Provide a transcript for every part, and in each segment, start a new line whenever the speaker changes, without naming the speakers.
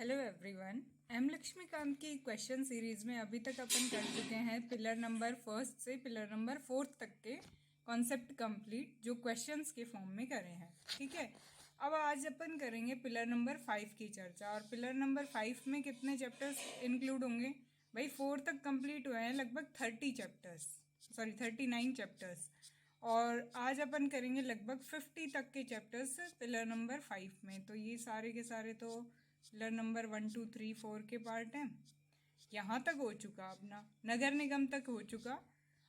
Hello everyone. M Laxmikant की question series में अभी तक अपन कर चुके हैं पिलर नंबर फर्स्ट से पिलर नंबर फोर्थ तक के कॉन्सेप्ट कंप्लीट, जो क्वेश्चंस के फॉर्म में करे हैं। ठीक है, अब आज अपन करेंगे पिलर नंबर 5 की चर्चा। और पिलर नंबर 5 में कितने चैप्टर्स इंक्लूड होंगे भाई? 4 तक कंप्लीट हुए हैं, लगभग 39 चैप्टर्स। और आज अपन करेंगे लगभग 50 तक के चैप्टर्स पिलर नंबर 5 में। तो ये सारे के सारे तो पिलर नंबर 1, 2, 3, 4 के पार्ट हैं। यहाँ तक हो चुका अपना, नगर निगम तक हो चुका।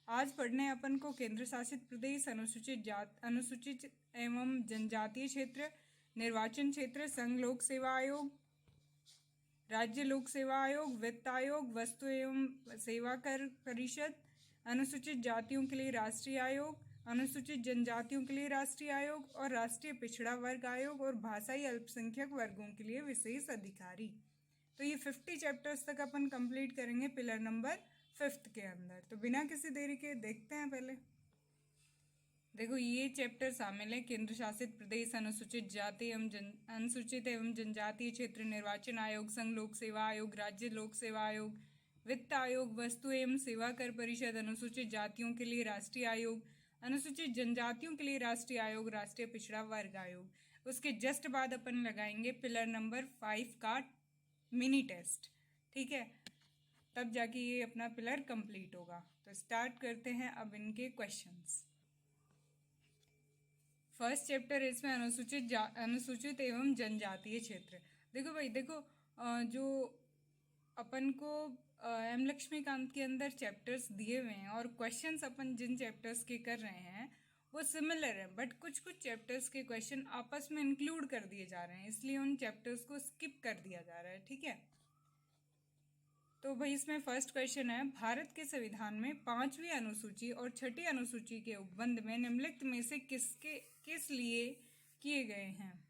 आज पढ़ने अपन को केंद्र शासित प्रदेश, अनुसूचित एवं जनजातीय क्षेत्र, निर्वाचन क्षेत्र, संघ लोक सेवा आयोग, राज्य लोक सेवा आयोग, वित्त आयोग, वस्तु एवं सेवा कर परिषद, अनुसूचित जातियों के लिए राष्ट्रीय आयोग, अनुसूचित जनजातियों के लिए राष्ट्रीय आयोग और राष्ट्रीय पिछड़ा वर्ग आयोग और भाषाई अल्पसंख्यक वर्गों के लिए विशेष अधिकारी। तो ये 50 चैप्टर्स तक अपन कंप्लीट करेंगे पिलर नंबर 5 के अंदर। तो बिना किसी देरी के देखते हैं। पहले देखो, ये चैप्टर शामिल है केंद्र शासित प्रदेश, अनुसूचित एवं जनजातीय क्षेत्र, निर्वाचन आयोग, संघ लोक सेवा आयोग, राज्य लोक सेवा आयोग, वित्त आयोग, वस्तु एवं सेवा कर परिषद, अनुसूचित जातियों के लिए राष्ट्रीय आयोग, अनुसूचित जनजातियों के लिए राष्ट्रीय आयोग, राष्ट्रीय पिछड़ा वर्ग आयोग। उसके जस्ट बाद अपन लगाएंगे पिलर नंबर 5 का मिनी टेस्ट। ठीक है, तब जाके ये अपना पिलर कंप्लीट होगा। तो स्टार्ट करते हैं अब इनके क्वेश्चंस। फर्स्ट चैप्टर इसमें अनुसूचित एवं जनजातीय क्षेत्र। देखो भाई, देखो जो अपन को एम लक्ष्मीकांत के अंदर चैप्टर्स दिए हुए हैं और क्वेश्चंस अपन जिन चैप्टर्स के कर रहे हैं वो सिमिलर है, बट कुछ कुछ चैप्टर्स के क्वेश्चन आपस में इंक्लूड कर दिए जा रहे हैं, इसलिए उन चैप्टर्स को स्किप कर दिया जा रहा है। ठीक है, तो भाई इसमें फर्स्ट क्वेश्चन है, भारत के संविधान में 5वीं अनुसूची और 6ठी अनुसूची के उपबंध में निम्नलिखित में से किस लिए किए गए हैं?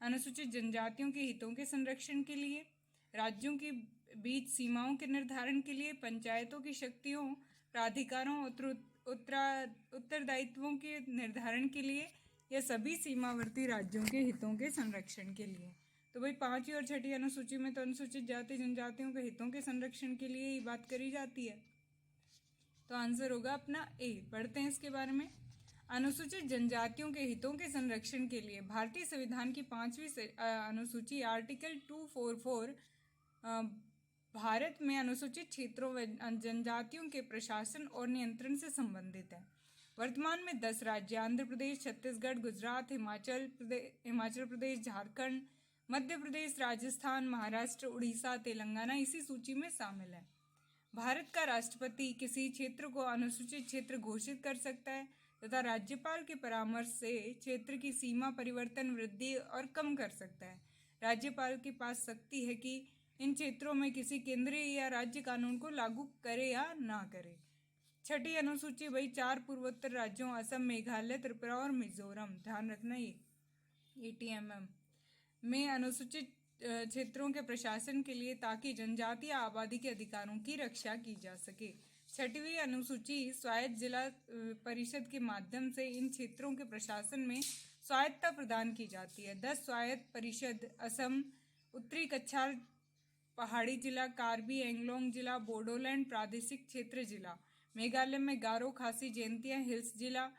अनुसूचित जनजातियों के हितों के संरक्षण के लिए, राज्यों के बीच सीमाओं के निर्धारण के लिए, पंचायतों की शक्तियों, प्राधिकारों और उत्तरदायित्वों के निर्धारण के लिए, या सभी सीमावर्ती राज्यों के हितों के संरक्षण के लिए? तो भाई 5वीं और 6ठी अनुसूची में तो अनुसूचित जाति जनजातियों के हितों के संरक्षण के लिए ही बात करी जाती है। तो आंसर होगा अपना ए। पढ़ते हैं इसके बारे में। अनुसूचित जनजातियों के हितों के संरक्षण के लिए भारतीय संविधान की 5वीं अनुसूची आर्टिकल 244 भारत में अनुसूचित क्षेत्रों व जनजातियों के प्रशासन और नियंत्रण से संबंधित है। वर्तमान में 10 राज्य आंध्र प्रदेश, छत्तीसगढ़, गुजरात, हिमाचल प्रदेश, झारखंड, मध्य प्रदेश, राजस्थान, महाराष्ट्र, उड़ीसा, तेलंगाना इसी सूची में शामिल है। भारत का राष्ट्रपति किसी क्षेत्र को अनुसूचित क्षेत्र घोषित कर सकता है तथा राज्यपाल के परामर्श से क्षेत्र की सीमा परिवर्तन, वृद्धि और कम कर सकता है। राज्यपाल के पास शक्ति है कि इन क्षेत्रों में किसी केंद्रीय या राज्य कानून को लागू करे या ना करे। 6ठी अनुसूची भाई 4 पूर्वोत्तर राज्यों असम, मेघालय, त्रिपुरा और मिजोरम, ध्यान रखना ये ATMM में अनुसूचित क्षेत्रों के प्रशासन के लिए, ताकि जनजातीय आबादी के अधिकारों की रक्षा की जा सके। 6वीं अनुसूची स्वायत्त जिला परिषद के माध्यम से इन क्षेत्रों के प्रशासन में स्वायत्तता प्रदान की जाती है। 10 स्वायत्त परिषद असम, उत्तरी कछार पहाड़ी जिला, कार्बी एंगलोंग जिला, बोडोलैंड प्रादेशिक क्षेत्र जिला, मेघालय में गारो खासी जयंतिया हिल्स जिला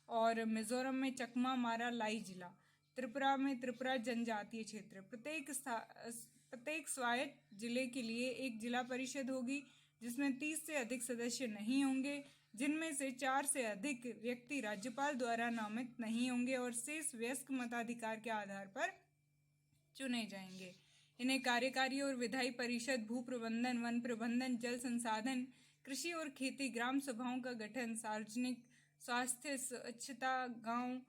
और मिजोरम में चकमा मारा लाई जिला, त्रिपुरा में त्रिपुरा जनजातीय क्षेत्र। प्रत्येक स्वायत्त जिले के लिए एक जिला परिषद होगी जिसमें 30 से अधिक सदस्य नहीं होंगे, जिनमें से 4 से अधिक व्यक्ति राज्यपाल द्वारा नामित नहीं होंगे और शेष वयस्क मताधिकार के आधार पर चुने जाएंगे। इन्हें कार्यकारी और विधायी परिषद, भू प्रबंधन, वन प्रबंधन, जल संसाधन, कृषि और खेती, ग्राम सभाओं का गठन, सार्वजनिक स्वास्थ्य, स्वच्छता, गांव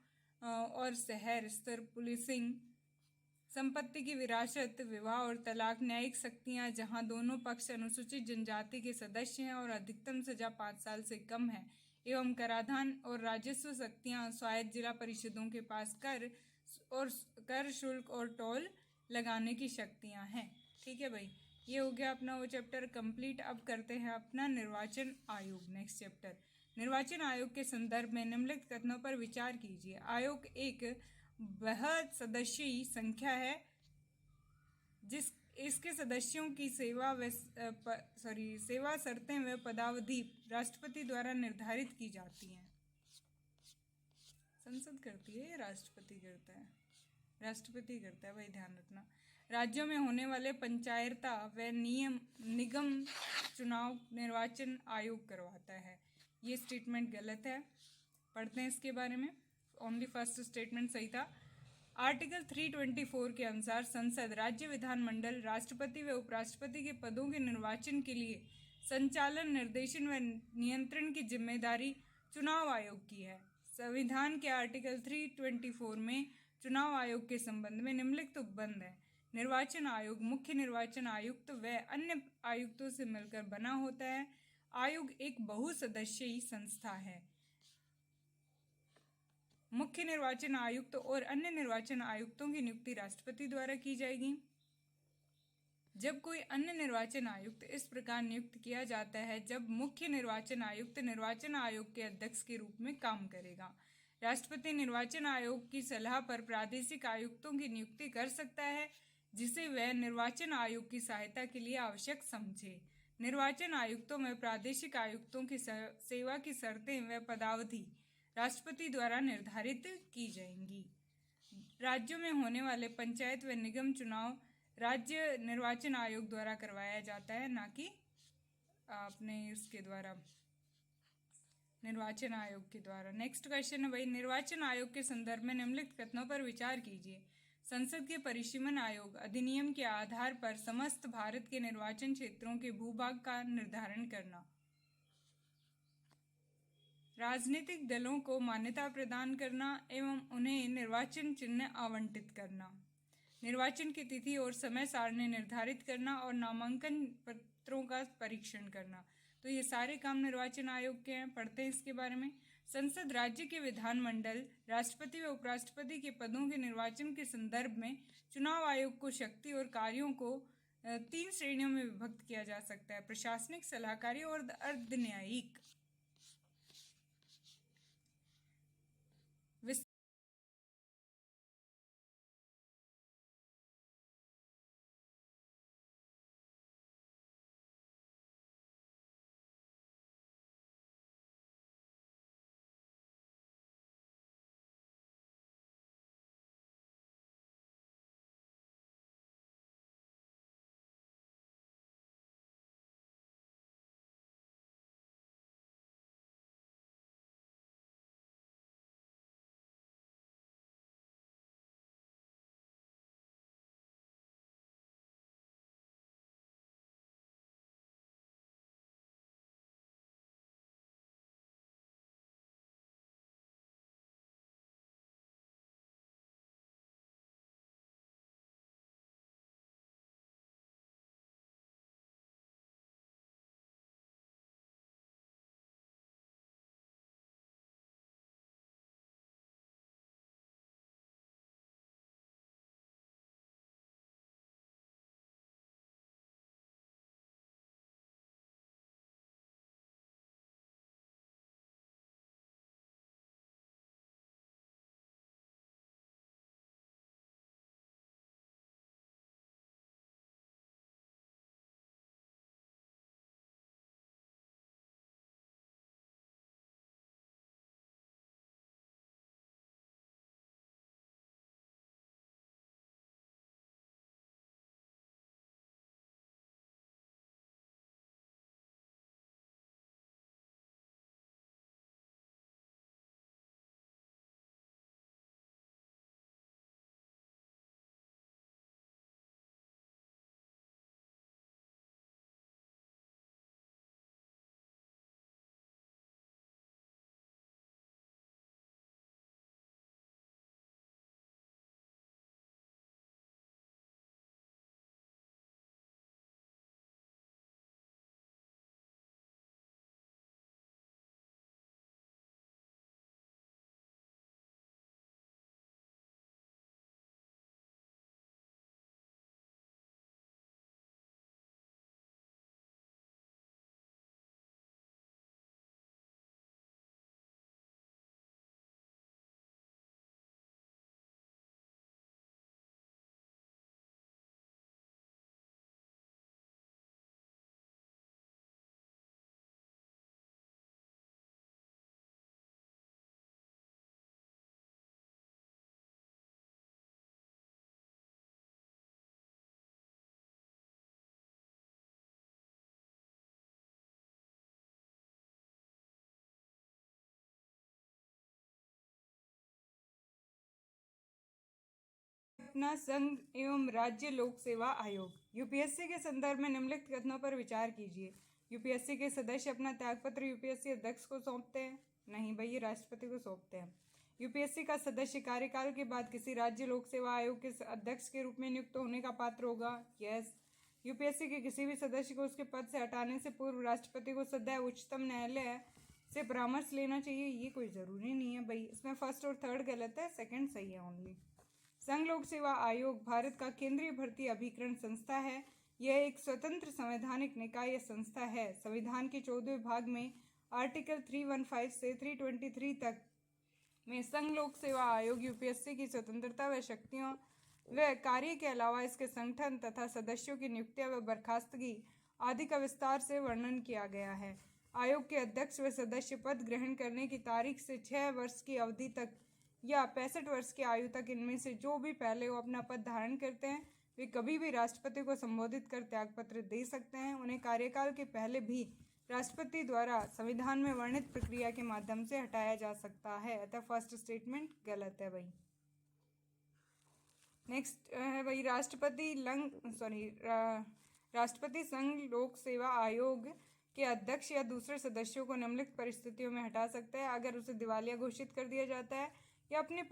और शहर स्तर, पुलिसिंग, संपत्ति की विरासत, विवाह और तलाक, न्यायिक शक्तियां जहां दोनों पक्ष अनुसूचित जनजाति के सदस्य हैं और अधिकतम सजा 5 साल से कम है, एवं कराधान और राजस्व शक्तियां स्वायत्त जिला परिषदों के पास कर शुल्क और टोल लगाने की शक्तियां हैं। ठीक है भाई, ये हो गया अपना वो चैप्टर कंप्लीट। अब करते हैं अपना निर्वाचन आयोग, नेक्स्ट चैप्टर। निर्वाचन आयोग के संदर्भ में निम्नलिखित कथनों पर विचार कीजिए। आयोग एक वह सदस्यीय संख्या है जिस इसके सदस्यों की सेवा शर्तें व पदावधि राष्ट्रपति द्वारा निर्धारित की जाती हैं। संसद करती है या राष्ट्रपति करता है? राष्ट्रपति करता है, वही ध्यान रखना। राज्यों में होने वाले पंचायत व निगम चुनाव निर्वाचन आयोग करवाता है। ये स्टेटमेंट गलत है, पढ़ते हैं इसके बारे में। ओनली फर्स्ट स्टेटमेंट सही था। आर्टिकल 324 के अनुसार संसद, राज्य विधानमंडल, राष्ट्रपति व उपराष्ट्रपति के पदों के निर्वाचन के लिए संचालन, निर्देशन व नियंत्रण की जिम्मेदारी चुनाव आयोग की है। संविधान के आर्टिकल 324 में चुनाव आयोग के संबंध में निम्नलिखित उपबंध है। निर्वाचन आयोग मुख्य निर्वाचन आयुक्त व अन्य आयुक्तों से मिलकर बना होता है। आयोग एक बहुसदस्यीय संस्था है। मुख्य निर्वाचन आयुक्त और अन्य निर्वाचन आयुक्तों की नियुक्ति राष्ट्रपति द्वारा की जाएगी। जब कोई अन्य निर्वाचन आयुक्त इस प्रकार नियुक्त किया जाता है जब मुख्य निर्वाचन आयुक्त निर्वाचन आयोग के अध्यक्ष के रूप में काम करेगा। राष्ट्रपति निर्वाचन आयोग की सलाह पर प्रादेशिक आयुक्तों की नियुक्ति कर सकता है, जिसे वह निर्वाचन आयोग की सहायता के लिए आवश्यक समझे। निर्वाचन आयुक्तों में प्रादेशिक आयुक्तों की सेवा की शर्तें व पदावधि राष्ट्रपति द्वारा निर्धारित की जाएंगी। राज्यों में होने वाले पंचायत व निगम चुनाव राज्य निर्वाचन आयोग द्वारा करवाया जाता है, ना कि अपने इसके द्वारा, निर्वाचन आयोग के द्वारा। नेक्स्ट क्वेश्चन है भाई, निर्वाचन आयोग के संदर्भ में निम्नलिखित कथनों पर विचार कीजिए। संसद के परिसीमन आयोग अधिनियम के आधार पर समस्त भारत के निर्वाचन क्षेत्रों के भूभाग का निर्धारण करना। राजनीतिक दलों को मान्यता प्रदान करना एवं उन्हें निर्वाचन चिन्ह आवंटित करना। निर्वाचन की तिथि और समय सारणी निर्धारित करना और नामांकन पत्रों का परीक्षण करना। तो ये सारे काम निर्वाचन आयोग के हैं, पढ़ते हैं इसके बारे में। संसद राज्य के विधानमंडल, राष्ट्रपति व उपराष्ट्रपति के पदों के निर्वाचन के संदर्भ में चुनाव आयोग को शक्ति और कार्यों को 3 श्रेणियों में विभक्त किया जा सकता है: प्रशासनिक, सलाहकारी और अर्ध न्यायिक। अपना संघ एवं राज्य लोक सेवा आयोग। यूपीएससी के संदर्भ में निम्नलिखित कथनों पर विचार कीजिए। यूपीएससी के सदस्य अपना त्यागपत्र यूपीएससी अध्यक्ष को सौंपते हैं? नहीं भाई, ये राष्ट्रपति को सौंपते हैं। यूपीएससी का सदस्य कार्यकाल के बाद किसी राज्य लोक सेवा आयोग के अध्यक्ष के रूप में नियुक्त होने का पात्र होगा? यस। यूपीएससी के किसी भी सदस्य को उसके पद से हटाने से पूर्व राष्ट्रपति को सदैव उच्चतम न्यायालय से परामर्श लेना चाहिए? ये कोई ज़रूरी नहीं है भाई। इसमें फर्स्ट और थर्ड गलत है, सेकंड सही है ओनली। संघ लोक सेवा आयोग भारत का केंद्रीय भर्ती अभिकरण संस्था है। यह एक स्वतंत्र संवैधानिक निकाय या संस्था है। संविधान के 14वें भाग में आर्टिकल 315 से 323 तक में संघ लोक सेवा आयोग यूपीएससी की स्वतंत्रता व शक्तियों व कार्य के अलावा इसके संगठन तथा सदस्यों की नियुक्तियां व बर्खास्तगी आदि का विस्तार से वर्णन किया गया है। आयोग के अध्यक्ष व सदस्य पद ग्रहण करने की तारीख से 6 वर्ष की अवधि तक या 65 वर्ष की आयु तक इनमें से जो भी पहले वो अपना पद धारण करते हैं वे कभी भी राष्ट्रपति को संबोधित कर त्यागपत्र दे सकते हैं। उन्हें कार्यकाल के पहले भी राष्ट्रपति द्वारा संविधान में वर्णित प्रक्रिया के माध्यम से हटाया जा सकता है। अतः फर्स्ट स्टेटमेंट गलत है भाई। नेक्स्ट है भाई, राष्ट्रपति संघ लोक सेवा आयोग के अध्यक्ष या दूसरे सदस्यों को निम्नलिखित परिस्थितियों में हटा सकता है: अगर उसे दिवालिया घोषित कर दिया जाता है या अपने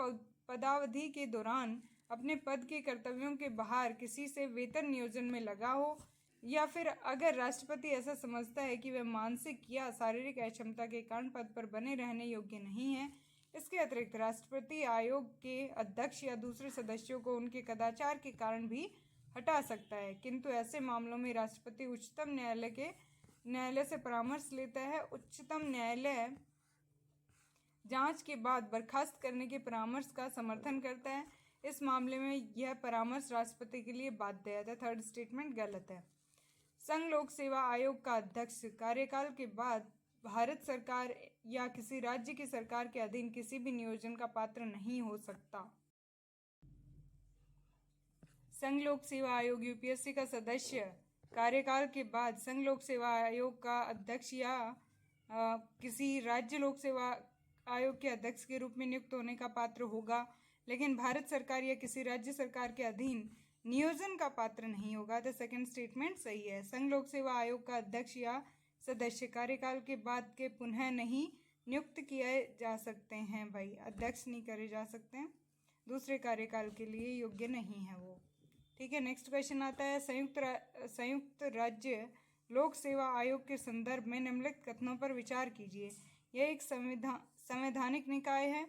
पदावधि के दौरान अपने पद के कर्तव्यों के बाहर किसी से वेतन नियोजन में लगा हो, या फिर अगर राष्ट्रपति ऐसा समझता है कि वह मानसिक या शारीरिक अक्षमता के कारण पद पर बने रहने योग्य नहीं है। इसके अतिरिक्त राष्ट्रपति आयोग के अध्यक्ष या दूसरे सदस्यों को उनके कदाचार के कारण भी हटा सकता है, किंतु ऐसे मामलों में राष्ट्रपति उच्चतम न्यायालय से परामर्श लेता है। उच्चतम न्यायालय जांच के बाद बर्खास्त करने के परामर्श का समर्थन करता है। इस मामले में यह परामर्श राष्ट्रपति के लिए बाध्य है। थर्ड स्टेटमेंट गलत है। संघ लोक सेवा आयोग का अध्यक्ष कार्यकाल के बाद भारत सरकार या किसी राज्य की सरकार के अधीन किसी भी नियोजन का पात्र नहीं हो सकता। संघ लोक सेवा आयोग यूपीएससी का सदस्य कार्यकाल के बाद संघ लोक सेवा आयोग का अध्यक्ष या किसी राज्य लोक सेवा आयोग के अध्यक्ष के रूप में नियुक्त होने का पात्र होगा, लेकिन भारत सरकार या किसी राज्य सरकार के अधीन नियोजन का पात्र नहीं होगा। तो सेकंड स्टेटमेंट सही है। संघ लोक सेवा आयोग का अध्यक्ष या सदस्य कार्यकाल के बाद के पुनः नहीं नियुक्त किए जा सकते हैं भाई, अध्यक्ष नहीं करे जा सकते हैं, दूसरे कार्यकाल के लिए योग्य नहीं है वो। ठीक है, नेक्स्ट क्वेश्चन आता है, संयुक्त राज्य लोक सेवा आयोग के संदर्भ में निम्नलिखित कथनों पर विचार कीजिए। यह एक संवैधानिक निकाय है।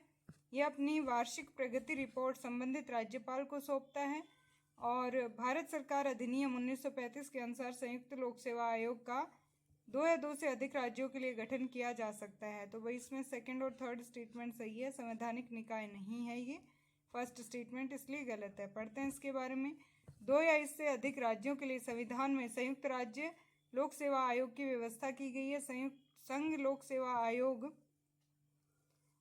यह अपनी वार्षिक प्रगति रिपोर्ट संबंधित राज्यपाल को सौंपता है और भारत सरकार अधिनियम 1935 के अनुसार संयुक्त लोक सेवा आयोग का 2 या 2 से अधिक राज्यों के लिए गठन किया जा सकता है। तो भाई इसमें सेकंड और थर्ड स्टेटमेंट सही है, संवैधानिक निकाय नहीं है ये। फर्स्ट स्टेटमेंट इसलिए गलत है। पढ़ते हैं इसके बारे में। 2 या इससे अधिक राज्यों के लिए संविधान में संयुक्त राज्य लोक सेवा आयोग की व्यवस्था की गई है। संयुक्त संघ लोक सेवा आयोग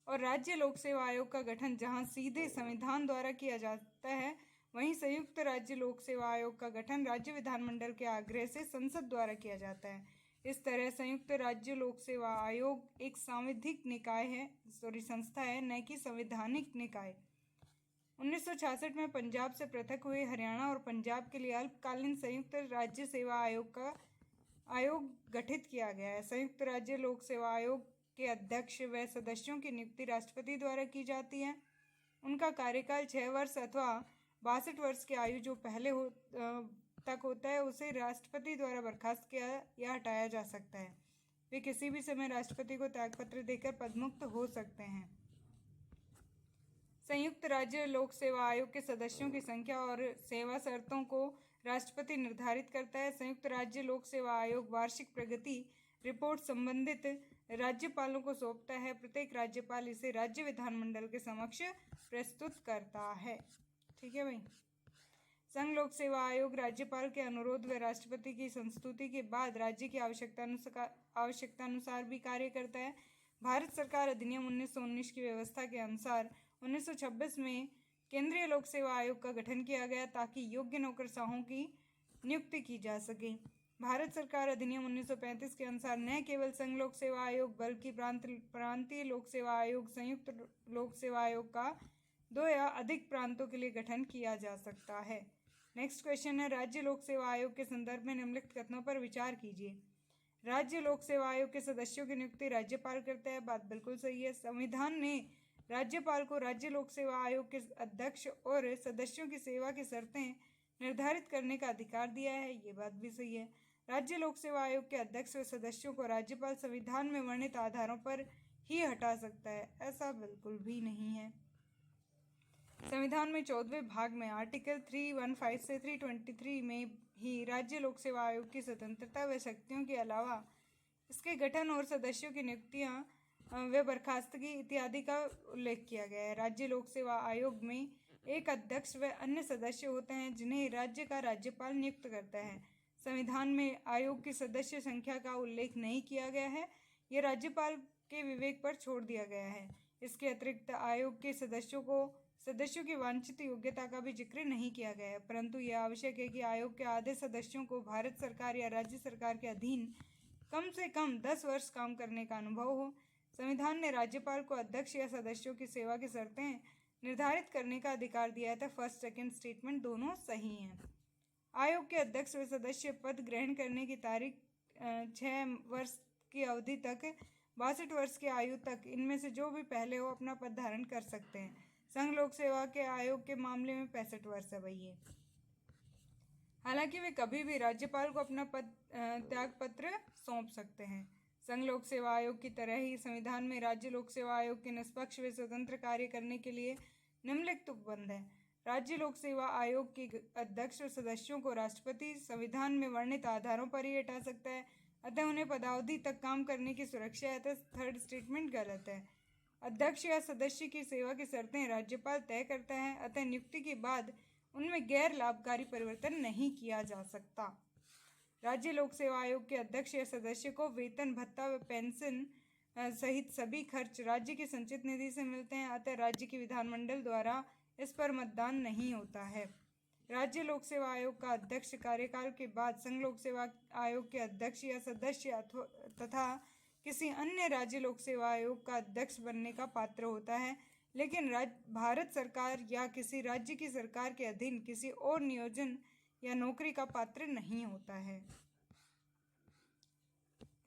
और राज्य लोक सेवा आयोग का गठन जहां सीधे संविधान द्वारा किया जाता है, वहीं संयुक्त राज्य लोक सेवा आयोग का गठन राज्य विधानमंडल के आग्रह से संसद द्वारा किया जाता है। इस तरह संयुक्त राज्य लोक सेवा आयोग एक सांविधिक संस्था है, न कि संवैधानिक निकाय। 1966 में पंजाब से पृथक हुए हरियाणा और पंजाब के लिए अल्पकालीन संयुक्त राज्य सेवा आयोग गठित किया गया है। संयुक्त राज्य लोक सेवा आयोग के अध्यक्ष व सदस्यों की नियुक्ति राष्ट्रपति द्वारा की जाती है। उनका कार्यकाल 6 वर्ष अथवा 62 वर्ष की आयु जो पहले तक होता है उसे राष्ट्रपति द्वारा बर्खास्त किया या हटाया जा सकता है। वे किसी भी समय राष्ट्रपति को त्यागपत्र देकर पदमुक्त हो सकते हैं। संयुक्त राज्य लोक सेवा आयोग के सदस्यों की संख्या और सेवा शर्तों को राष्ट्रपति निर्धारित करता है। संयुक्त राज्य लोक सेवा आयोग वार्षिक प्रगति रिपोर्ट संबंधित राज्यपालों को सौंपता है। प्रत्येक राज्यपाल इसे राज्य विधानमंडल के समक्ष प्रस्तुत करता है। ठीक है भाई। संघ लोक सेवा आयोग राज्यपाल के अनुरोध व राष्ट्रपति की संस्तुति के बाद राज्य की आवश्यकता अनुसार भी कार्य करता है। भारत सरकार अधिनियम 1919 की व्यवस्था के अनुसार 1926 में केंद्रीय लोक सेवा आयोग का गठन किया गया ताकि योग्य नौकरशाहों की नियुक्ति की जा सके। भारत सरकार अधिनियम 1935 के अनुसार न केवल संघ लोक सेवा आयोग बल्कि प्रांतीय लोक सेवा आयोग, संयुक्त लोक सेवा आयोग का 2 या अधिक प्रांतों के लिए गठन किया जा सकता है। नेक्स्ट क्वेश्चन है, राज्य लोक सेवा आयोग के संदर्भ में निम्नलिखित कथनों पर विचार कीजिए। राज्य लोक सेवा आयोग के सदस्यों की नियुक्ति राज्यपाल करता है। बात बिल्कुल सही है। संविधान ने राज्यपाल को राज्य लोक सेवा आयोग के अध्यक्ष और सदस्यों की सेवा की शर्तें निर्धारित करने का अधिकार दिया है। ये बात भी सही है। राज्य लोक सेवा आयोग के अध्यक्ष और सदस्यों को राज्यपाल संविधान में वर्णित आधारों पर ही हटा सकता है, ऐसा बिल्कुल भी नहीं है। संविधान में 14वें भाग में आर्टिकल 315 से 323 में ही राज्य लोक सेवा आयोग की स्वतंत्रता व शक्तियों के अलावा इसके गठन और सदस्यों की नियुक्तियां व बर्खास्तगी इत्यादि का उल्लेख किया गया है। राज्य लोक सेवा आयोग में एक अध्यक्ष व अन्य सदस्य होते हैं जिन्हें राज्य का राज्यपाल नियुक्त करता है। संविधान में आयोग की सदस्य संख्या का उल्लेख नहीं किया गया है, यह राज्यपाल के विवेक पर छोड़ दिया गया है। इसके अतिरिक्त आयोग के सदस्यों की वांछित योग्यता का भी जिक्र नहीं किया गया है, परंतु यह आवश्यक है कि आयोग के आधे सदस्यों को भारत सरकार या राज्य सरकार के अधीन कम से कम 10 वर्ष काम करने का अनुभव हो। संविधान ने राज्यपाल को अध्यक्ष या सदस्यों की सेवा की शर्तें निर्धारित करने का अधिकार दिया है। फर्स्ट सेकंड स्टेटमेंट दोनों सही हैं। आयोग के अध्यक्ष व सदस्य पद ग्रहण करने की तारीख 6 वर्ष की अवधि तक 62 वर्ष की आयु तक इनमें से जो भी पहले हो अपना पद धारण कर सकते हैं। संघ लोक सेवा के आयोग के मामले में 65 वर्ष है भैया। हालांकि वे कभी भी राज्यपाल को अपना पद त्याग पत्र सौंप सकते हैं। संघ लोक सेवा आयोग की तरह ही संविधान में राज्य लोक सेवा आयोग के निष्पक्ष व स्वतंत्र कार्य करने के लिए निम्नलिखित उपबंध है। राज्य लोक सेवा आयोग के अध्यक्ष और सदस्यों को राष्ट्रपति संविधान में वर्णित आधारों पर ही हटा सकता है, अतः उन्हें पदावधि तक काम करने की सुरक्षा है, अतः थर्ड स्टेटमेंट गलत है। अध्यक्ष या सदस्य की सेवा की शर्तें राज्यपाल तय करता है, अतः नियुक्ति के बाद उनमें गैर लाभकारी परिवर्तन नहीं किया जा सकता। राज्य लोक सेवा आयोग के अध्यक्ष या सदस्य को वेतन भत्ता व पेंशन सहित सभी खर्च राज्य की संचित निधि से मिलते हैं, अतः राज्य की विधानमंडल द्वारा इस पर मतदान नहीं होता है। राज्य लोक सेवा आयोग का अध्यक्ष कार्यकाल के बाद संघ लोक सेवा आयोग के अध्यक्ष या सदस्य तथा किसी अन्य राज्य लोक सेवा आयोग का अध्यक्ष बनने का पात्र होता है, लेकिन भारत सरकार या किसी राज्य की सरकार के अधीन किसी और नियोजन या नौकरी का पात्र नहीं होता है।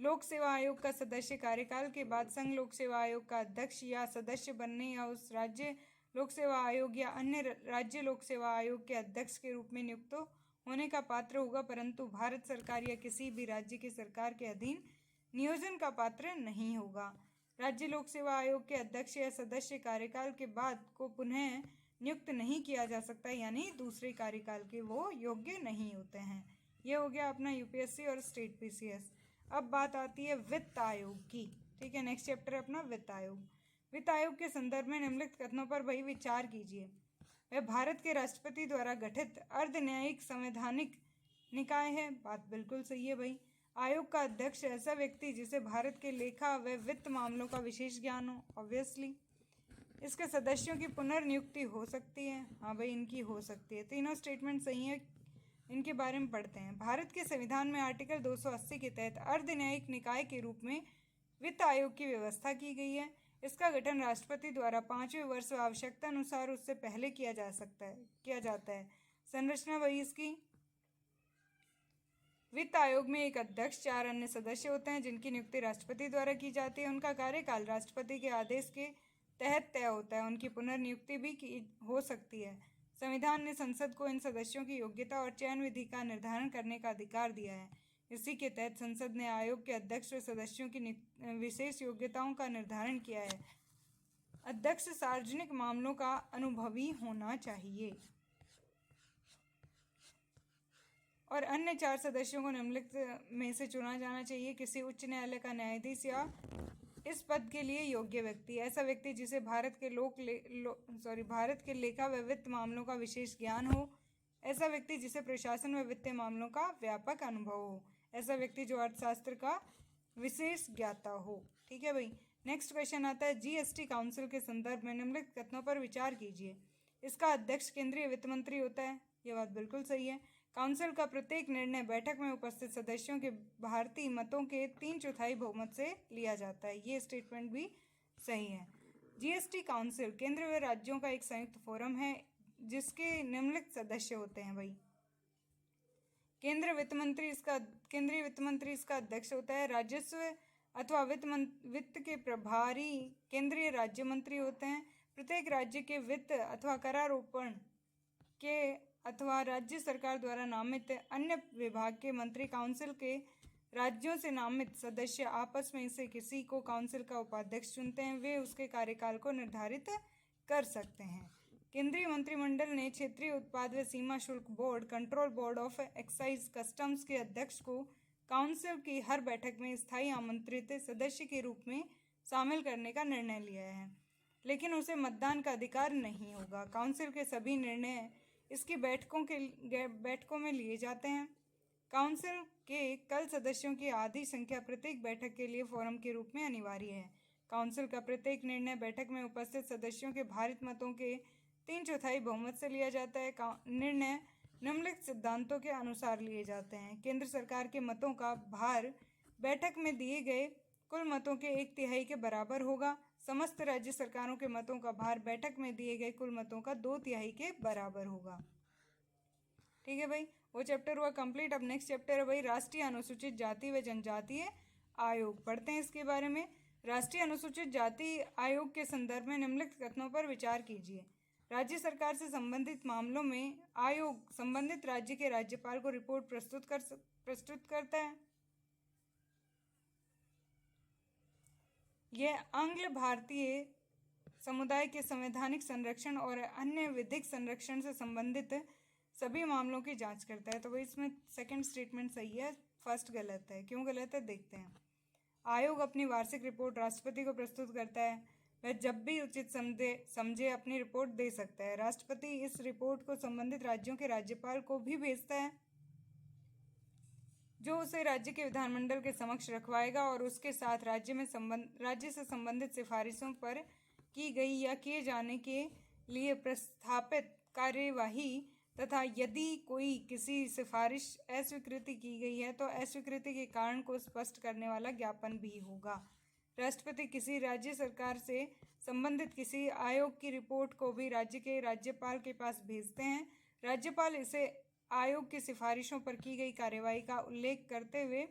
लोक सेवा आयोग का सदस्य कार्यकाल के बाद संघ लोक सेवा आयोग का अध्यक्ष या सदस्य बनने या उस राज्य लोक सेवा आयोग या अन्य राज्य लोक सेवा आयोग के अध्यक्ष के रूप में नियुक्त होने का पात्र होगा, परंतु भारत सरकार या किसी भी राज्य की सरकार के अधीन नियोजन का पात्र नहीं होगा। राज्य लोक सेवा आयोग के अध्यक्ष या सदस्य कार्यकाल के बाद को पुनः नियुक्त नहीं किया जा सकता, यानी दूसरे कार्यकाल के वो योग्य नहीं होते हैं। ये हो गया अपना यूपीएससी और स्टेट पीसीएस। अब बात आती है वित्त आयोग की। ठीक है, नेक्स्ट चैप्टर है अपना वित्त आयोग। वित्त आयोग के संदर्भ में निम्नलिखित कथनों पर भाई विचार कीजिए। वह भारत के राष्ट्रपति द्वारा गठित अर्ध न्यायिक संवैधानिक निकाय है। बात बिल्कुल सही है भाई। आयोग का अध्यक्ष ऐसा व्यक्ति जिसे भारत के लेखा व वित्त मामलों का विशेष ज्ञान हो, ऑब्वियसली। इसके सदस्यों की पुनर्नियुक्ति हो सकती है। हाँ भाई, इनकी हो सकती है। तीनों स्टेटमेंट सही है, इनके बारे में पढ़ते हैं। भारत के संविधान में आर्टिकल 280 के तहत अर्ध न्यायिक निकाय के रूप में वित्त आयोग की व्यवस्था की गई है। इसका गठन राष्ट्रपति द्वारा 5वें वर्ष व आवश्यकता अनुसार उससे पहले किया जाता है। संरचना वही इसकी। वित्त आयोग में एक अध्यक्ष, 4 अन्य सदस्य होते हैं जिनकी नियुक्ति राष्ट्रपति द्वारा की जाती है। उनका कार्यकाल राष्ट्रपति के आदेश के तहत तय होता है। उनकी पुनर्नियुक्ति भी हो सकती है। संविधान ने संसद को इन सदस्यों की योग्यता और चयन विधि का निर्धारण करने का अधिकार दिया है। इसी के तहत संसद ने आयोग के अध्यक्ष व सदस्यों की विशेष योग्यताओं का निर्धारण किया है। अध्यक्ष सार्वजनिक मामलों का अनुभवी होना चाहिए और अन्य 4 सदस्यों को निम्नलिखित में से चुना जाना चाहिए। किसी उच्च न्यायालय का न्यायाधीश या इस पद के लिए योग्य व्यक्ति, ऐसा व्यक्ति जिसे भारत के लेखा व वित्त मामलों का विशेष ज्ञान हो, ऐसा व्यक्ति जिसे प्रशासन व वित्तीय मामलों का व्यापक अनुभव हो, ऐसा व्यक्ति जो अर्थशास्त्र का विशेष ज्ञाता हो। ठीक है भाई। नेक्स्ट क्वेश्चन आता है जीएसटी काउंसिल के संदर्भ में निम्नलिखित कथनों पर विचार कीजिए। इसका अध्यक्ष केंद्रीय वित्त मंत्री होता है। यह बात बिल्कुल सही है। काउंसिल का प्रत्येक निर्णय बैठक में उपस्थित सदस्यों के भारतीय मतों के 3/4 बहुमत से लिया जाता है। ये स्टेटमेंट भी सही है। जीएसटी काउंसिल केंद्र व राज्यों का एक संयुक्त फोरम है जिसके निम्नलिखित सदस्य होते हैं भाई। केंद्रीय वित्त मंत्री इसका अध्यक्ष होता है। राजस्व अथवा वित्त के प्रभारी केंद्रीय राज्य मंत्री होते हैं। प्रत्येक राज्य के वित्त अथवा करारोपण के अथवा राज्य सरकार द्वारा नामित अन्य विभाग के मंत्री काउंसिल के राज्यों से नामित सदस्य आपस में से किसी को काउंसिल का उपाध्यक्ष चुनते हैं। वे उसके कार्यकाल को निर्धारित कर सकते हैं। केंद्रीय मंत्रिमंडल ने क्षेत्रीय उत्पाद व सीमा शुल्क board control board of excise customs के अध्यक्ष को काउंसिल की हर बैठक में स्थायी आमंत्रित सदस्य के रूप में शामिल करने का निर्णय लिया है, लेकिन उसे मतदान का अधिकार नहीं होगा। काउंसिल के सभी निर्णय इसकी बैठकों में लिए जाते हैं। काउंसिल के कल सदस्यों की आधी संख्या प्रत्येक बैठक के लिए फोरम के रूप में अनिवार्य है। काउंसिल का प्रत्येक निर्णय बैठक में उपस्थित सदस्यों के भारित मतों के 3/4 बहुमत से लिया जाता है। निर्णय निम्नलिखित सिद्धांतों के अनुसार लिए जाते हैं। केंद्र सरकार के मतों का भार बैठक में दिए गए कुल मतों के 1/3 के बराबर होगा। समस्त राज्य सरकारों के मतों का भार बैठक में दिए गए कुल मतों का 2/3 के बराबर होगा। ठीक है भाई, वो चैप्टर हुआ कंप्लीट। अब नेक्स्ट चैप्टर है भाई राष्ट्रीय अनुसूचित जाति व जनजातीय आयोग। पढ़ते हैं इसके बारे में। राष्ट्रीय अनुसूचित जाति आयोग के संदर्भ में निम्नलिखित कथनों पर विचार कीजिए। राज्य सरकार से संबंधित मामलों में आयोग संबंधित राज्य के राज्यपाल को रिपोर्ट प्रस्तुत करता है। यह आंग्ल भारतीय समुदाय के संवैधानिक संरक्षण और अन्य विधिक संरक्षण से संबंधित सभी मामलों की जांच करता है। तो भाई इसमें सेकंड स्टेटमेंट सही है, फर्स्ट गलत है। क्यों गलत है देखते हैं। आयोग अपनी वार्षिक रिपोर्ट राष्ट्रपति को प्रस्तुत करता है। वह जब भी उचित समझे अपनी रिपोर्ट दे सकता है। राष्ट्रपति इस रिपोर्ट को संबंधित राज्यों के राज्यपाल को भी भेजता है, जो उसे राज्य के विधानमंडल के समक्ष रखवाएगा और उसके साथ राज्य से संबंधित सिफारिशों पर की गई या किए जाने के लिए प्रस्तावित कार्यवाही तथा यदि कोई किसी सिफारिश अस्वीकृति की गई है तो अस्वीकृति के कारण को स्पष्ट करने वाला ज्ञापन भी होगा। राष्ट्रपति किसी राज्य सरकार से संबंधित किसी आयोग की रिपोर्ट को भी राज्य के राज्यपाल के पास भेजते हैं। राज्यपाल इसे आयोग की सिफारिशों पर की गई कार्यवाही का उल्लेख करते हुए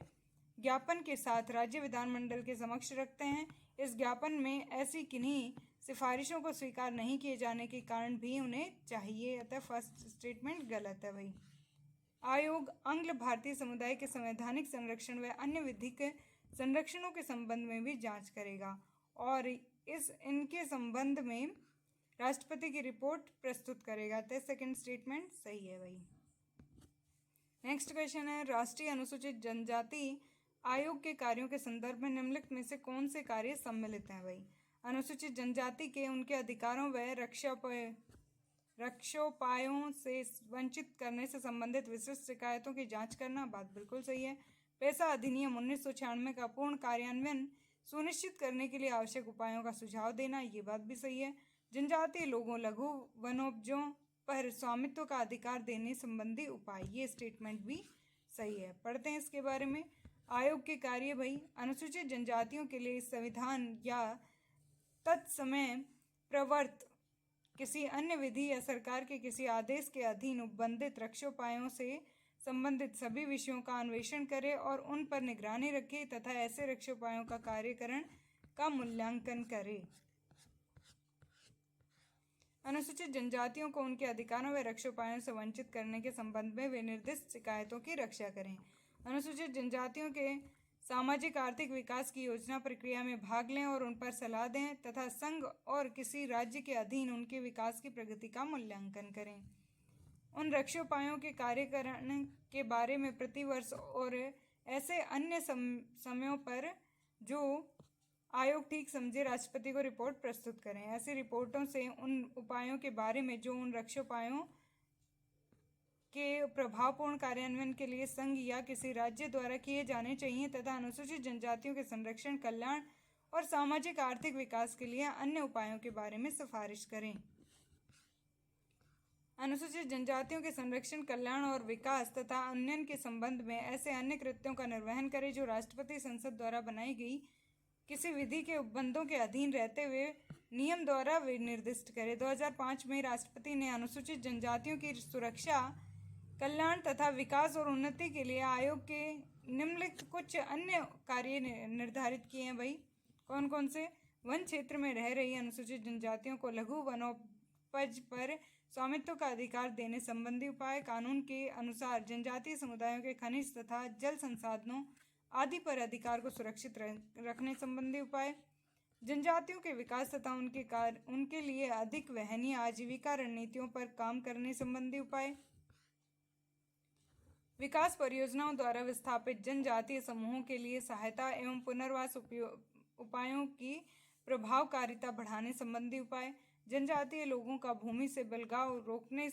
ज्ञापन के साथ राज्य विधानमंडल के समक्ष रखते हैं। इस ज्ञापन में ऐसी किन्हीं सिफारिशों को स्वीकार नहीं किए जाने के कारण भी उन्हें चाहिए। अतः फर्स्ट स्टेटमेंट गलत है भाई। आयोग आंग्ल भारतीय समुदाय के संवैधानिक संरक्षण व अन्य विधिक संरक्षणों के संबंध में भी जांच करेगा और इनके संबंध में राष्ट्रपति की रिपोर्ट प्रस्तुत करेगा। तो सेकंड स्टेटमेंट सही है भाई। नेक्स्ट क्वेश्चन है राष्ट्रीय अनुसूचित जनजाति आयोग के कार्यों के संदर्भ में निम्नलिखित में से कौन से कार्य सम्मिलित हैं भाई। अनुसूचित जनजाति के उनके अधिकारों व रक्षोपायों से वंचित करने से संबंधित विशिष्ट शिकायतों की जांच करना, बात बिल्कुल सही है। पैसा अधिनियम 1996 का पूर्ण कार्यान्वयन सुनिश्चित करने के लिए आवश्यक उपायों का सुझाव देना, ये बात भी सही है। जनजातीय लोगों लघु वनोपजों पर स्वामित्व का अधिकार देने संबंधी उपाय, ये स्टेटमेंट भी सही है। पढ़ते हैं इसके बारे में। आयोग के कार्य भाई अनुसूचित जनजातियों के लिए संविधान या तत्समय प्रवर्त किसी अन्य विधि या सरकार के किसी आदेश के अधीन उपबंधित रक्षोपायों से संबंधित सभी विषयों का अन्वेषण करे और उन पर निगरानी रखे तथा ऐसे रक्षोपायों का कार्यकरण का मूल्यांकन करे। अनुसूचित जनजातियों को उनके अधिकारों व रक्षोपायों से वंचित करने के संबंध में वे निर्दिष्ट शिकायतों की रक्षा करें। अनुसूचित जनजातियों के सामाजिक आर्थिक विकास की योजना प्रक्रिया में भाग लें और उन पर सलाह दें तथा संघ और किसी राज्य के अधीन उनके विकास की प्रगति का मूल्यांकन करें। उन रक्षोपायों के कार्यकरण के बारे में प्रतिवर्ष और ऐसे अन्य समयों पर जो आयोग ठीक समझे राष्ट्रपति को रिपोर्ट प्रस्तुत करें। ऐसी रिपोर्टों से उन उपायों के बारे में जो उन रक्षोपायों के प्रभावपूर्ण कार्यान्वयन के लिए संघ या किसी राज्य द्वारा किए जाने चाहिए तथा अनुसूचित जनजातियों के संरक्षण, कल्याण और सामाजिक आर्थिक विकास के लिए अन्य उपायों के बारे में सिफारिश करें। अनुसूचित जनजातियों के संरक्षण, कल्याण और विकास तथा उन्नयन के संबंध में ऐसे अन्य कृत्यों का निर्वहन करें जो राष्ट्रपति संसद द्वारा बनाई गई किसी विधि के उपबंधों के अधीन रहते हुए नियम द्वारा निर्दिष्ट करे। 2005 में राष्ट्रपति ने अनुसूचित जनजातियों की सुरक्षा, कल्याण तथा विकास और उन्नति के लिए आयोग के निम्नलिखित कुछ अन्य कार्य निर्धारित किए हैं भाई। कौन कौन से? वन क्षेत्र में रह रही अनुसूचित जनजातियों को लघु वनोपज पर स्वामित्व का अधिकार देने संबंधी उपाय। कानून के अनुसार जनजातीय समुदायों के खनिज तथा जल संसाधनों आदि पर अधिकार को सुरक्षित रखने संबंधी उपाय। जनजातियों के विकास तथा उनके लिए अधिक वहनीय आजीविका रणनीतियों पर काम करने संबंधी उपाय। विकास परियोजनाओं द्वारा विस्थापित जनजातीय समूहों के लिए सहायता एवं पुनर्वास उपायों की प्रभावकारिता बढ़ाने संबंधी उपाय। जनजातीय लोगों का भूमि से बलगाव रोकने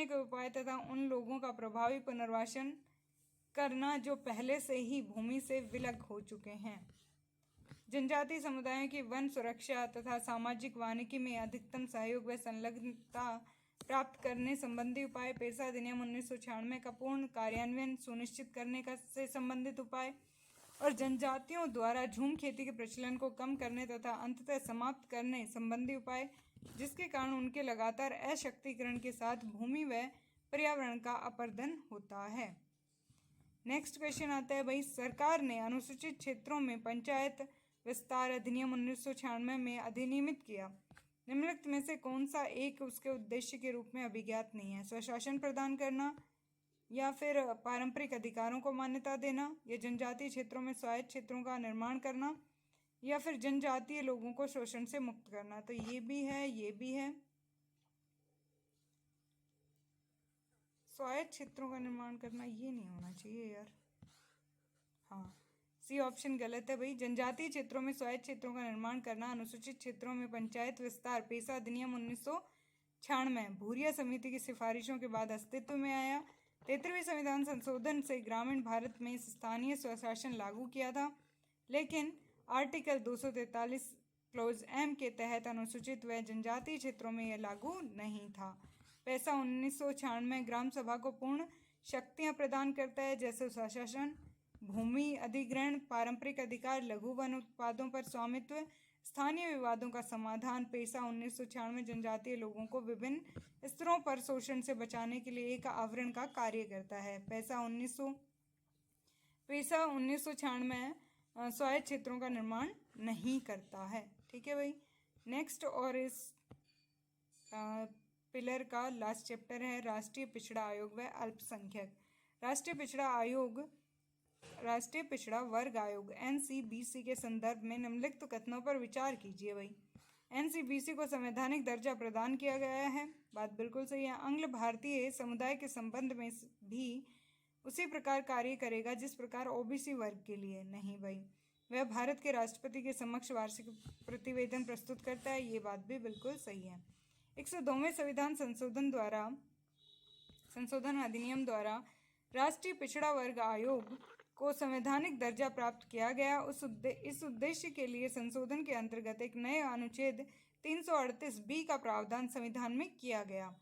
के उपाय तथा उन लोगों का प्रभावी पुनर्वासन करना जो पहले से ही भूमि से विलग हो चुके हैं। जनजातीय समुदायों की वन सुरक्षा तथा सामाजिक वानिकी में अधिकतम सहयोग व संलग्नता प्राप्त करने संबंधी उपाय। पेशा अधिनियम 1996 का पूर्ण कार्यान्वयन सुनिश्चित करने से संबंधित उपाय और जनजातियों द्वारा झूम खेती के प्रचलन को कम करने तथा अंततः समाप्त करने संबंधी उपाय, जिसके कारण उनके लगातार अशक्तिकरण के साथ भूमि व पर्यावरण का अपरदन होता है। नेक्स्ट क्वेश्चन आता है भाई, सरकार ने अनुसूचित क्षेत्रों में पंचायत विस्तार अधिनियम 1996 में अधिनियमित किया। निम्नलिखित में से कौन सा एक उसके उद्देश्य के रूप में अभिज्ञात नहीं है? स्वशासन प्रदान करना, या फिर पारंपरिक अधिकारों को मान्यता देना, या जनजातीय क्षेत्रों में स्वायत्त क्षेत्रों का निर्माण करना, या फिर जनजातीय लोगों को शोषण से मुक्त करना। तो ये भी है, ये भी है। स्वायत्त क्षेत्रों का निर्माण करना ये नहीं होना चाहिए यार। हाँ, सी ऑप्शन गलत है भाई। जनजातीय क्षेत्रों में स्वायत्त क्षेत्रों का निर्माण करना अनुसूचित क्षेत्रों में पंचायत विस्तार पेशा अधिनियम 1996 भूरिया समिति की सिफारिशों के बाद अस्तित्व में आया। 33वें संविधान संशोधन से ग्रामीण भारत में स्थानीय स्वशासन लागू किया था, लेकिन आर्टिकल 243 क्लोज एम के तहत अनुसूचित व जनजातीय क्षेत्रों में यह लागू नहीं था। पैसा 1996 ग्राम सभा को पूर्ण शक्तियां प्रदान करता है, जैसे स्वशासन, भूमि अधिग्रहण, पारंपरिक अधिकार, लघु वन उत्पादों पर स्वामित्व, स्थानीय विवादों का समाधान। पेशा 1996 जनजातीय लोगों को विभिन्न स्तरों पर शोषण से बचाने के लिए एक आवरण का कार्य करता है। पैसा 1996 स्वायत्त क्षेत्रों का निर्माण नहीं करता है। ठीक है भाई। नेक्स्ट, और इस पिलर का लास्ट चैप्टर है राष्ट्रीय पिछड़ा आयोग व अल्पसंख्यक। राष्ट्रीय पिछड़ा वर्ग आयोग NCBC के संदर्भ में निम्नलिखित कथनों पर विचार कीजिए भाई। NCBC को संवैधानिक दर्जा प्रदान किया गया है, बात बिल्कुल सही है। आंग्ल भारतीय समुदाय के संबंध में भी उसी प्रकार कार्य करेगा जिस प्रकार OBC वर्ग के लिए। नहीं भाई, वह भारत के राष्ट्रपति के समक्ष वार्षिक प्रतिवेदन प्रस्तुत करता है, ये बात भी बिल्कुल सही है। 102वें संविधान संशोधन अधिनियम द्वारा राष्ट्रीय पिछड़ा वर्ग आयोग को संवैधानिक दर्जा प्राप्त किया गया। इस उद्देश्य के लिए संशोधन के अंतर्गत एक नए अनुच्छेद 338B का प्रावधान संविधान में किया गया।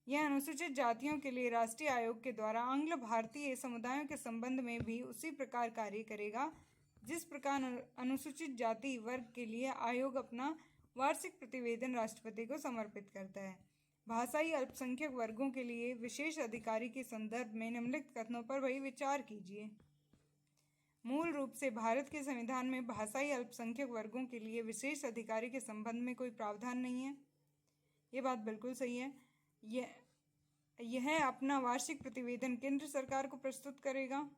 यह अनुसूचित जातियों के लिए राष्ट्रीय आयोग के द्वारा आंग्ल भारतीय समुदायों के संबंध में भी उसी प्रकार कार्य करेगा जिस प्रकार अनुसूचित जाति वर्ग के लिए आयोग अपना वार्षिक प्रतिवेदन राष्ट्रपति को समर्पित करता है। भाषाई अल्पसंख्यक वर्गों के लिए विशेष अधिकारी के संदर्भ में निम्नलिखित कथनों पर वही विचार कीजिए। मूल रूप से भारत के संविधान में भाषाई अल्पसंख्यक वर्गों के लिए विशेष अधिकारी के संबंध में कोई प्रावधान नहीं है, ये बात बिल्कुल सही है। यह अपना वार्षिक प्रतिवेदन केंद्र सरकार को प्रस्तुत करेगा।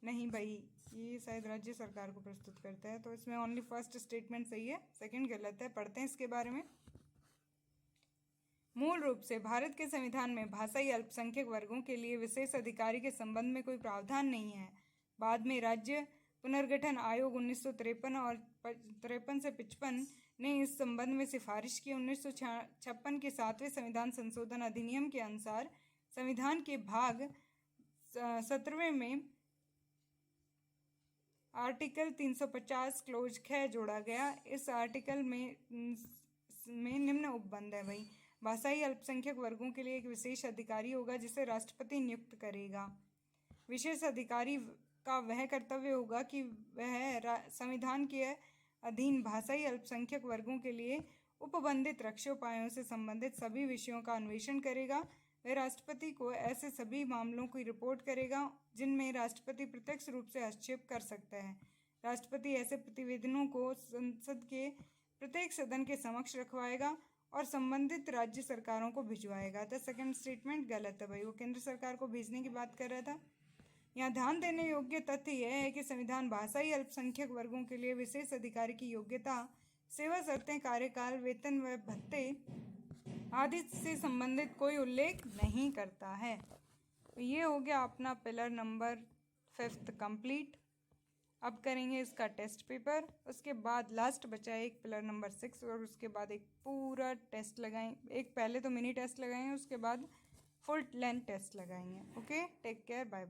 नहीं भाई, ये शायद राज्य सरकार को प्रस्तुत करता है, तो इसमें ओनली फर्स्ट स्टेटमेंट सही है, सेकंड गलत है। पढ़ते हैं इसके बारे में। मूल रूप से भारत के संविधान में भाषाई अल्पसंख्यक वर्गों के लिए विशेष अधिकारी के संबंध में कोई प्रावधान नहीं है। बाद में राज्य पुनर्गठन आयोग 1953 और 53 से 55 ने इस संबंध में सिफारिश की। 1956 के 7वें संविधान संशोधन अधिनियम के अनुसार संविधान के भाग 17वें में आर्टिकल 350 क्लोज ख जोड़ा गया। इस आर्टिकल में निम्न उपबंध है भाई। भाषाई अल्पसंख्यक वर्गों के लिए एक विशेष अधिकारी होगा जिसे राष्ट्रपति नियुक्त करेगा। विशेष अधिकारी का वह कर्तव्य होगा कि वह संविधान के अधीन भाषाई अल्पसंख्यक वर्गों के लिए उपबंधित रक्षोपायों से संबंधित सभी विषयों का अन्वेषण करेगा। वह राष्ट्रपति को ऐसे सभी मामलों की रिपोर्ट करेगा जिनमें राष्ट्रपति प्रत्यक्ष रूप से हस्तक्षेप कर सकता है। राष्ट्रपति ऐसे प्रतिवेदनों को संसद के प्रत्येक सदन के समक्ष रखवाएगा और संबंधित राज्य सरकारों को भिजवाएगा। तो सेकंड स्टेटमेंट गलत है भाई, वो केंद्र सरकार को भेजने की बात कर रहा था। यहाँ ध्यान देने योग्य तथ्य यह है कि संविधान भाषाई अल्पसंख्यक वर्गों के लिए विशेष अधिकारी की योग्यता, सेवा शर्तें, कार्यकाल, वेतन व भत्ते आदि से संबंधित कोई उल्लेख नहीं करता है। तो ये हो गया अपना पिलर नंबर 5 कंप्लीट। अब करेंगे इसका टेस्ट पेपर, उसके बाद लास्ट बचा है एक पिलर नंबर 6 और उसके बाद एक पूरा टेस्ट लगाएंगे। एक पहले तो मिनी टेस्ट लगाएंगे, उसके बाद फुल लेंथ टेस्ट लगाएंगे। Okay, take care, bye.